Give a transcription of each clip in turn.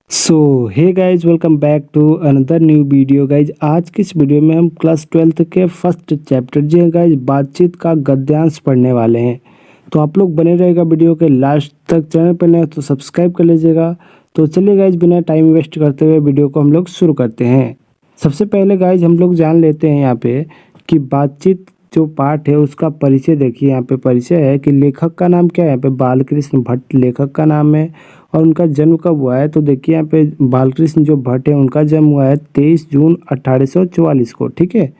So hey guys, welcome back to another new video guys. आज की इस video में हम क्लास 12th के फर्स्ट चैप्टर जी हैं गाइज, बातचीत का गद्यांश पढ़ने वाले हैं। तो आप लोग बने रहेगा वीडियो के लास्ट तक। चैनल पर नए तो सब्सक्राइब कर लीजिएगा। तो चलिए गाइज, बिना टाइम वेस्ट करते हुए वीडियो को हम लोग शुरू करते हैं। सबसे पहले गाइज हम लोग जान लेते हैं यहाँ पे कि बातचीत जो पाठ है उसका परिचय। देखिए यहाँ पे परिचय है कि लेखक का नाम क्या है। यहाँ पे बालकृष्ण भट्ट लेखक का नाम है और उनका जन्म कब हुआ है। तो देखिए यहाँ पे बालकृष्ण जो भट्ट है उनका जन्म हुआ है 23 जून 1844 को। ठीक है।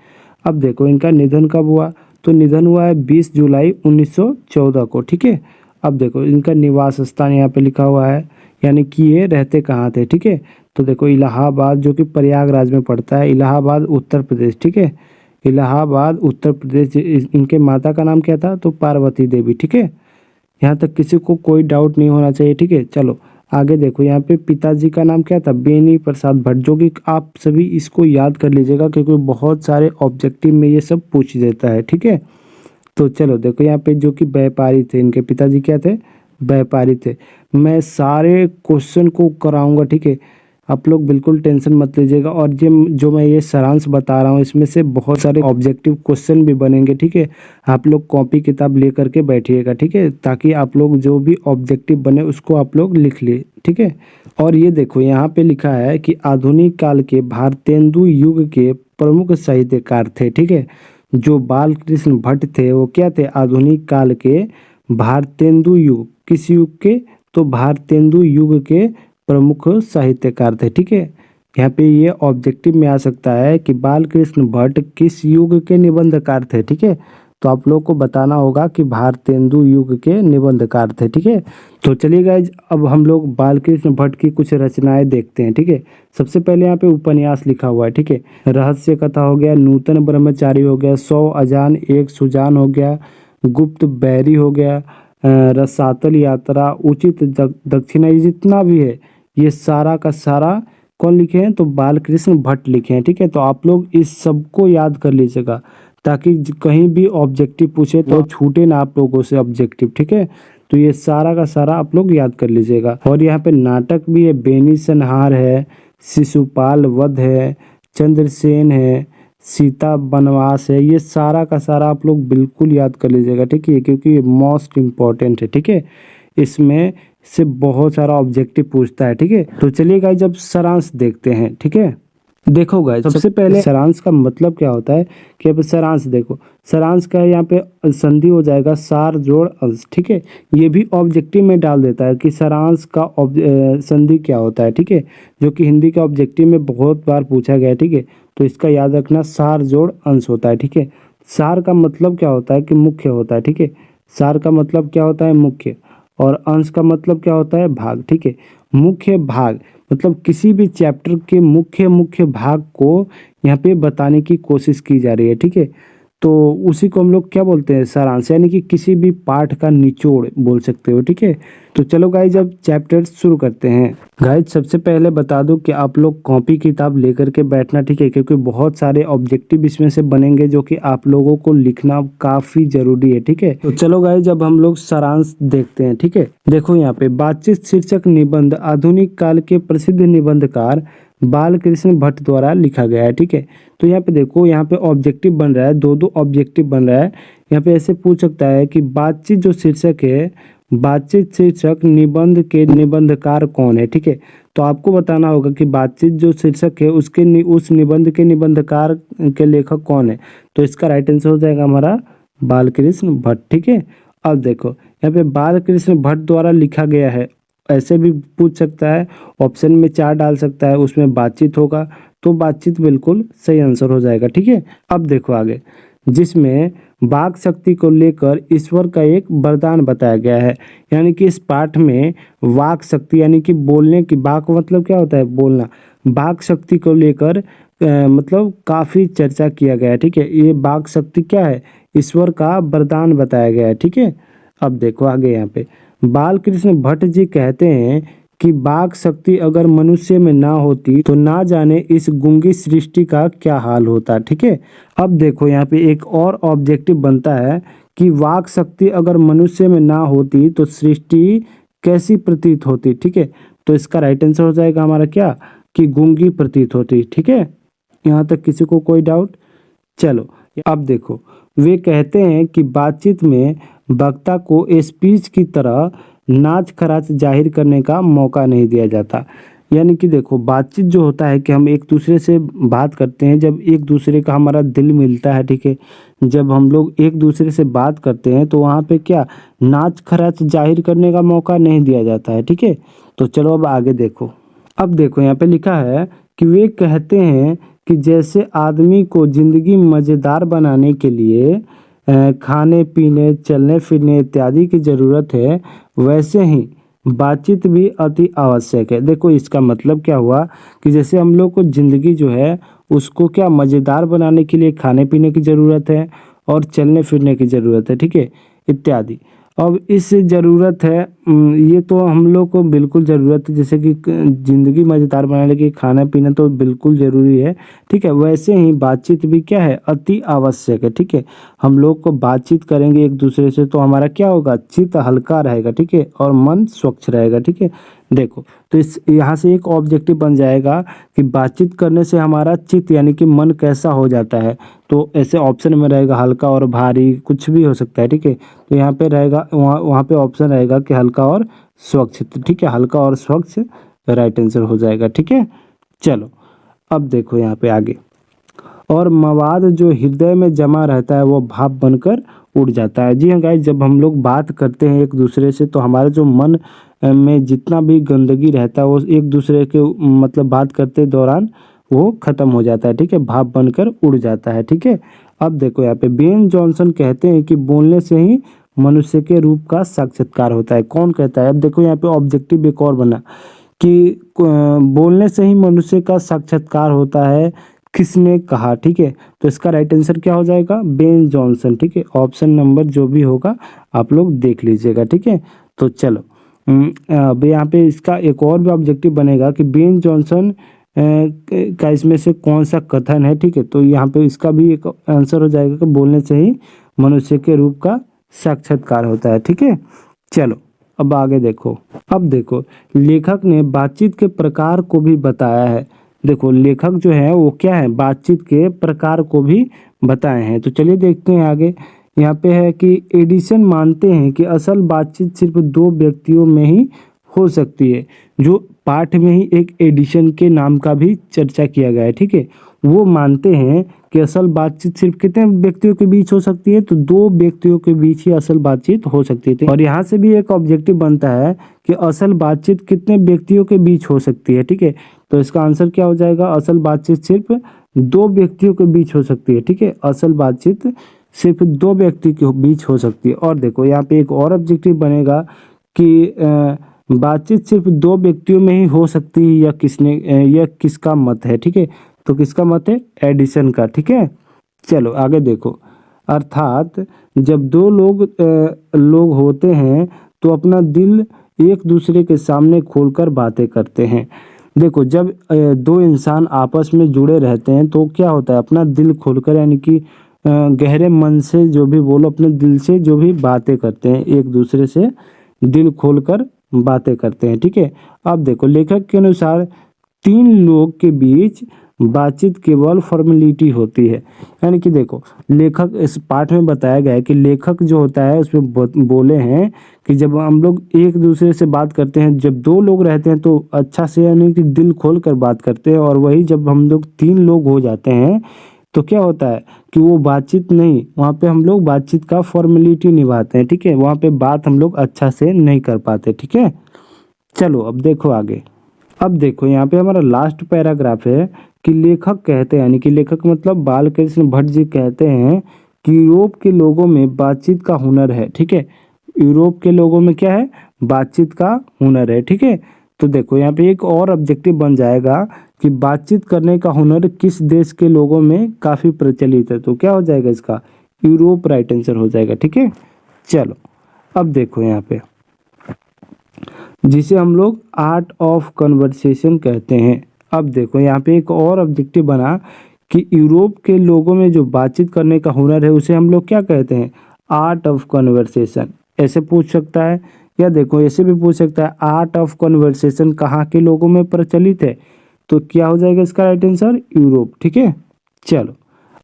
अब देखो इनका निधन कब हुआ। तो निधन हुआ है 20 जुलाई 1914 को। ठीक है। अब देखो इनका निवास स्थान यहाँ पे लिखा हुआ है, यानी कि ये रहते कहाँ थे। ठीक है। तो देखो इलाहाबाद, जो कि प्रयागराज में पड़ता है, इलाहाबाद उत्तर प्रदेश। ठीक है। इलाहाबाद उत्तर प्रदेश। इनके माता का नाम क्या था, तो पार्वती देवी। ठीक है। यहाँ तक किसी को कोई डाउट नहीं होना चाहिए। ठीक है। चलो आगे देखो, यहाँ पे पिताजी का नाम क्या था, बेनी प्रसाद भट्ट, जो कि आप सभी इसको याद कर लीजिएगा क्योंकि बहुत सारे ऑब्जेक्टिव में ये सब पूछ देता है। ठीक है। तो चलो देखो यहाँ पे जो कि व्यापारी थे, इनके पिताजी क्या थे, व्यापारी थे। मैं सारे क्वेश्चन को कराऊंगा। ठीक है। आप लोग बिल्कुल टेंशन मत लीजिएगा। और जो मैं ये सारांश बता रहा हूँ इसमें से बहुत सारे ऑब्जेक्टिव क्वेश्चन भी बनेंगे। ठीक है। आप लोग कॉपी किताब ले करके बैठिएगा। ठीक है। ताकि आप लोग जो भी ऑब्जेक्टिव बने उसको आप लोग लिख लिए। ठीक है। और ये देखो यहाँ पे लिखा है कि आधुनिक काल के भारतेंदु युग के प्रमुख साहित्यकार थे। ठीक है। जो बालकृष्ण भट्ट थे वो क्या थे, आधुनिक काल के भारतेंदु युग। किस युग के, तो भारतेंदु युग के प्रमुख साहित्यकार थे। ठीक है। यहाँ पे ये ऑब्जेक्टिव में आ सकता है कि बालकृष्ण भट्ट किस युग के निबंधकार थे। ठीक है। तो आप लोग को बताना होगा कि भारतेंदु युग के निबंधकार थे। ठीक है। तो चलिए गाइज, अब हम लोग बालकृष्ण भट्ट की कुछ रचनाएं देखते हैं। ठीक है। सबसे पहले यहाँ पे उपन्यास लिखा हुआ है। ठीक है। रहस्य कथा हो गया, नूतन ब्रह्मचारी हो गया, 100 अजान एक सुजान हो गया, गुप्त बैरी हो गया, रसातल यात्रा, उचित दक्षिणा, ये जितना भी है ये सारा का सारा कौन लिखे हैं, तो बालकृष्ण भट्ट लिखे हैं। ठीक है। तो आप लोग इस सबको याद कर लीजिएगा ताकि कहीं भी ऑब्जेक्टिव पूछे तो छूटे ना आप लोगों से ऑब्जेक्टिव। ठीक है। तो ये सारा का सारा आप लोग याद कर लीजिएगा। और यहाँ पे नाटक भी है, बेनी संहार है, शिशुपाल वध है, चंद्रसेन है, सीता वनवास है। ये सारा का सारा आप लोग बिल्कुल याद कर लीजिएगा। ठीक है। क्योंकि ये मोस्ट इम्पॉर्टेंट है। ठीक है। इसमें से बहुत सारा ऑब्जेक्टिव पूछता है। ठीक है। तो चलिए गाइस, जब सारांश देखते हैं। ठीक है। देखो गाइस, सबसे पहले सारांश का मतलब क्या होता है कि अब सारांश देखो, सारांश का यहाँ पे संधि हो जाएगा सार जोड़ अंश। ठीक है। ये भी ऑब्जेक्टिव में डाल देता है कि सारांश का संधि क्या होता है। ठीक है। जो कि हिंदी के ऑब्जेक्टिव में बहुत बार पूछा गया है। ठीक है। तो इसका याद रखना, सार जोड़ अंश होता है। ठीक है। सार का मतलब क्या होता है कि मुख्य होता है। ठीक है। सार का मतलब क्या होता है, मुख्य। और अंश का मतलब क्या होता है, भाग। ठीक है। मुख्य भाग मतलब किसी भी चैप्टर के मुख्य भाग को यहाँ पे बताने की कोशिश की जा रही है। ठीक है। तो उसी को हम लोग क्या बोलते हैं, सारांश, यानी कि किसी भी पाठ का निचोड़ बोल सकते हो। ठीक है। तो चलो गाइज, अब चैप्टर शुरू करते हैं। गाइज सबसे पहले बता दूं कि आप लोग कॉपी किताब लेकर के बैठना। ठीक है। क्योंकि बहुत सारे ऑब्जेक्टिव इसमें से बनेंगे जो कि आप लोगों को लिखना काफी जरूरी है। ठीक है। तो चलो गाइज, अब हम लोग सारांश देखते हैं। ठीक है। देखो यहाँ पे बातचीत शीर्षक निबंध आधुनिक काल के प्रसिद्ध निबंधकार बालकृष्ण भट्ट द्वारा लिखा गया है। ठीक है। तो यहाँ पे देखो, यहाँ पे ऑब्जेक्टिव बन रहा है, दो ऑब्जेक्टिव बन रहा है। यहाँ पे ऐसे पूछ सकता है कि बातचीत जो शीर्षक है, बातचीत शीर्षक निबंध के निबंधकार कौन है। ठीक है। तो आपको बताना होगा कि बातचीत जो शीर्षक है उसके उस निबंध के निबंधकार के लेखक कौन है। तो इसका राइट आंसर हो जाएगा हमारा बालकृष्ण भट्ट। ठीक है। अब देखो यहाँ पे बालकृष्ण भट्ट द्वारा लिखा गया है, ऐसे भी पूछ सकता है। ऑप्शन में 4 डाल सकता है, उसमें बातचीत होगा तो बातचीत बिल्कुल सही आंसर हो जाएगा। ठीक है। अब देखो आगे, जिसमें वाक शक्ति को लेकर ईश्वर का एक वरदान बताया गया है। यानी कि इस पाठ में वाक शक्ति यानी कि बोलने की, वाक मतलब क्या होता है, बोलना, वाक शक्ति को लेकर मतलब काफी चर्चा किया गया है। ठीक है। ये वाक शक्ति क्या है, ईश्वर का वरदान बताया गया है। ठीक है। अब देखो आगे, यहाँ पे बालकृष्ण भट्ट जी कहते हैं कि वाक शक्ति अगर मनुष्य में ना होती तो ना जाने इस गूंगी सृष्टि का क्या हाल होता। ठीक है। अब देखो यहाँ पे एक और ऑब्जेक्टिव बनता है कि वाक शक्ति अगर मनुष्य में ना होती तो सृष्टि कैसी प्रतीत होती। ठीक है। तो इसका राइट आंसर हो जाएगा हमारा क्या, कि गूंगी प्रतीत होती। ठीक है, यहाँ तक किसी को कोई डाउट? चलो अब देखो, वे कहते हैं कि बातचीत में वक्ता को स्पीच की तरह नाच खराच जाहिर करने का मौका नहीं दिया जाता। यानी कि देखो, बातचीत जो होता है कि हम एक दूसरे से बात करते हैं, जब एक दूसरे का हमारा दिल मिलता है, ठीक है, जब हम लोग एक दूसरे से बात करते हैं तो वहाँ पे क्या, नाच खराच जाहिर करने का मौका नहीं दिया जाता है। ठीक है, तो चलो अब आगे देखो। अब देखो यहाँ पे लिखा है कि वे कहते हैं कि जैसे आदमी को ज़िंदगी मज़ेदार बनाने के लिए खाने पीने चलने फिरने इत्यादि की ज़रूरत है, वैसे ही बातचीत भी अति आवश्यक है। देखो इसका मतलब क्या हुआ कि जैसे हम लोग को ज़िंदगी जो है उसको क्या मज़ेदार बनाने के लिए खाने पीने की ज़रूरत है और चलने फिरने की ज़रूरत है, ठीक है, इत्यादि। अब इस ज़रूरत है, ये तो हम लोग को बिल्कुल ज़रूरत है, जैसे कि ज़िंदगी मज़ेदार बनाने के खाना पीना तो बिल्कुल ज़रूरी है। ठीक है, वैसे ही बातचीत भी क्या है, अति आवश्यक है। ठीक है, हम लोग को बातचीत करेंगे एक दूसरे से तो हमारा क्या होगा, चित्त हल्का रहेगा, ठीक है, और मन स्वच्छ रहेगा। ठीक है, देखो तो इस यहाँ से एक ऑब्जेक्टिव बन जाएगा कि बातचीत करने से हमारा चित्त यानी कि मन कैसा हो जाता है। तो ऐसे ऑप्शन में रहेगा हल्का और भारी, कुछ भी हो सकता है। ठीक है, तो यहाँ पे रहेगा, वहाँ पे ऑप्शन रहेगा कि हल्का और स्वच्छ। ठीक है, हल्का और स्वच्छ राइट आंसर हो जाएगा। ठीक है, चलो अब देखो यहाँ पे आगे, और मवाद जो हृदय में जमा रहता है वो भाप बनकर उड़ जाता है। जी हाँ गाइस, जब हम लोग बात करते हैं एक दूसरे से तो हमारा जो मन में जितना भी गंदगी रहता है वो एक दूसरे के मतलब बात करते दौरान वो खत्म हो जाता है। ठीक है, भाप बनकर उड़ जाता है। ठीक है, अब देखो यहाँ पे बेन जॉनसन कहते हैं कि बोलने से ही मनुष्य के रूप का साक्षात्कार होता है। कौन कहता है? अब देखो यहाँ पे ऑब्जेक्टिव एक और बना कि बोलने से ही मनुष्य का साक्षात्कार होता है, किसने कहा? ठीक है, तो इसका राइट आंसर क्या हो जाएगा, बेन जॉनसन। ठीक है, ऑप्शन नंबर जो भी होगा आप लोग देख लीजिएगा। ठीक है, तो चलो अब यहाँ पे इसका एक और भी ऑब्जेक्टिव बनेगा कि बेन जॉनसन का इसमें से कौन सा कथन है। ठीक है, तो यहाँ पे इसका भी एक आंसर हो जाएगा कि बोलने से ही मनुष्य के रूप का साक्षात्कार होता है। ठीक है, चलो अब आगे देखो। अब देखो, लेखक ने बातचीत के प्रकार को भी बताया है। देखो लेखक जो है वो क्या है, बातचीत के प्रकार को भी बताए हैं। तो चलिए देखते हैं आगे। यहाँ पे है कि एडिसन मानते हैं कि असल बातचीत सिर्फ दो व्यक्तियों में ही हो सकती है। जो पाठ में ही एक एडिशन के नाम का भी चर्चा किया गया है। ठीक है, वो मानते हैं कि असल बातचीत सिर्फ कितने व्यक्तियों के बीच हो सकती है, तो दो व्यक्तियों के बीच ही असल बातचीत हो सकती है। और यहाँ से भी एक ऑब्जेक्टिव बनता है कि असल बातचीत कितने व्यक्तियों के बीच हो सकती है। ठीक है, तो इसका आंसर क्या हो जाएगा, असल बातचीत सिर्फ दो व्यक्तियों के बीच हो सकती है। ठीक है, असल बातचीत सिर्फ दो व्यक्ति के बीच हो सकती है। और देखो यहाँ पे एक और ऑब्जेक्टिव बनेगा कि बातचीत सिर्फ दो व्यक्तियों में ही हो सकती है या यह किसका मत है। ठीक है, तो किसका मत है, एडिसन का। ठीक है, चलो आगे देखो। अर्थात जब दो लोग होते हैं तो अपना दिल एक दूसरे के सामने खोलकर बातें करते हैं। देखो जब दो इंसान आपस में जुड़े रहते हैं तो क्या होता है, अपना दिल खोलकर यानी कि गहरे मन से जो भी बोलो, अपने दिल से जो भी बातें करते हैं, एक दूसरे से दिल खोलकर बातें करते हैं। ठीक है, अब देखो लेखक के अनुसार तीन लोग के बीच बातचीत केवल फॉर्मेलिटी होती है। यानी कि देखो लेखक, इस पाठ में बताया गया है कि लेखक जो होता है उसमें बोले हैं कि जब हम लोग एक दूसरे से बात करते हैं, जब दो लोग रहते हैं तो अच्छा से यानी कि दिल खोल कर बात करते हैं, और वही जब हम लोग तीन लोग हो जाते हैं तो क्या होता है कि वो बातचीत नहीं, वहाँ पे हम लोग बातचीत का फॉर्मेलिटी निभाते हैं। ठीक है, वहाँ पे बात हम लोग अच्छा से नहीं कर पाते। ठीक है, चलो अब देखो आगे। अब देखो यहाँ पे हमारा लास्ट पैराग्राफ है कि लेखक कहते हैं, यानी कि लेखक मतलब बालकृष्ण भट्ट जी कहते हैं कि यूरोप के लोगों में बातचीत का हुनर है। ठीक है, यूरोप के लोगों में क्या है, बातचीत का हुनर है। ठीक है, तो देखो यहाँ पे एक और ऑब्जेक्टिव बन जाएगा कि बातचीत करने का हुनर किस देश के लोगों में काफ़ी प्रचलित है। तो क्या हो जाएगा इसका, यूरोप राइट आंसर हो जाएगा। ठीक है, चलो अब देखो यहाँ पे, जिसे हम लोग आर्ट ऑफ कन्वर्सेशन कहते हैं। अब देखो यहाँ पे एक और ऑब्जेक्टिव बना कि यूरोप के लोगों में जो बातचीत करने का हुनर है उसे हम लोग क्या कहते हैं, आर्ट ऑफ कन्वर्सेशन। ऐसे पूछ सकता है या देखो ऐसे भी पूछ सकता है आर्ट ऑफ कन्वर्सेशन कहाँ के लोगों में प्रचलित है, तो क्या हो जाएगा इसका राइट आंसर यूरोप। ठीक है, चलो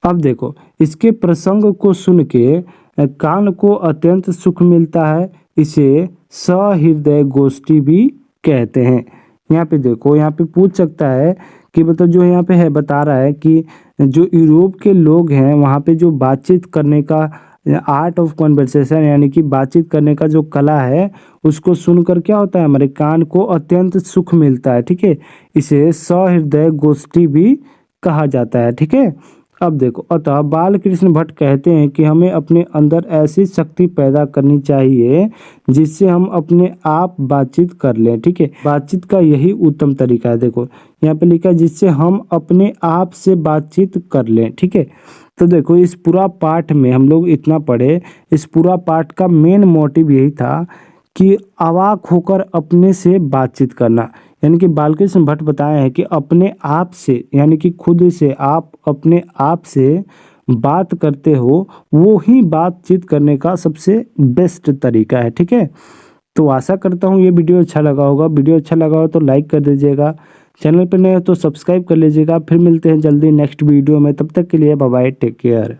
अब देखो इसके प्रसंग को सुन के कान को अत्यंत सुख मिलता है, इसे सहृदय गोष्ठी भी कहते हैं। यहाँ पे देखो यहाँ पे पूछ सकता है कि मतलब जो यहाँ पे है बता रहा है कि जो यूरोप के लोग हैं वहाँ पे जो बातचीत करने का आर्ट ऑफ कन्वर्सेशन यानी कि बातचीत करने का जो कला है उसको सुनकर क्या होता है हमारे कान को अत्यंत सुख मिलता है। ठीक है, इसे सहृदय गोष्ठी भी कहा जाता है। ठीक है, अब देखो अतः बाल कृष्ण भट्ट कहते हैं कि हमें अपने अंदर ऐसी शक्ति पैदा करनी चाहिए जिससे हम अपने आप बातचीत कर लें। ठीक है, बातचीत का यही उत्तम तरीका है। देखो यहाँ पे लिखा है जिससे हम अपने आप से बातचीत कर लें। ठीक है, तो देखो इस पूरा पाठ में हम लोग इतना पढ़े, इस पूरा पाठ का मेन मोटिव यही था कि अवाक होकर अपने से बातचीत करना, यानी कि बालकृष्ण भट्ट बताए हैं कि अपने आप से यानी कि खुद से आप अपने आप से बात करते हो, वो ही बातचीत करने का सबसे बेस्ट तरीका है। ठीक है, तो आशा करता हूँ ये वीडियो अच्छा लगा होगा। वीडियो अच्छा लगा हो तो लाइक कर दीजिएगा, चैनल पर नए हो तो सब्सक्राइब कर लीजिएगा। फिर मिलते हैं जल्दी नेक्स्ट वीडियो में, तब तक के लिए बाय बाय, टेक केयर।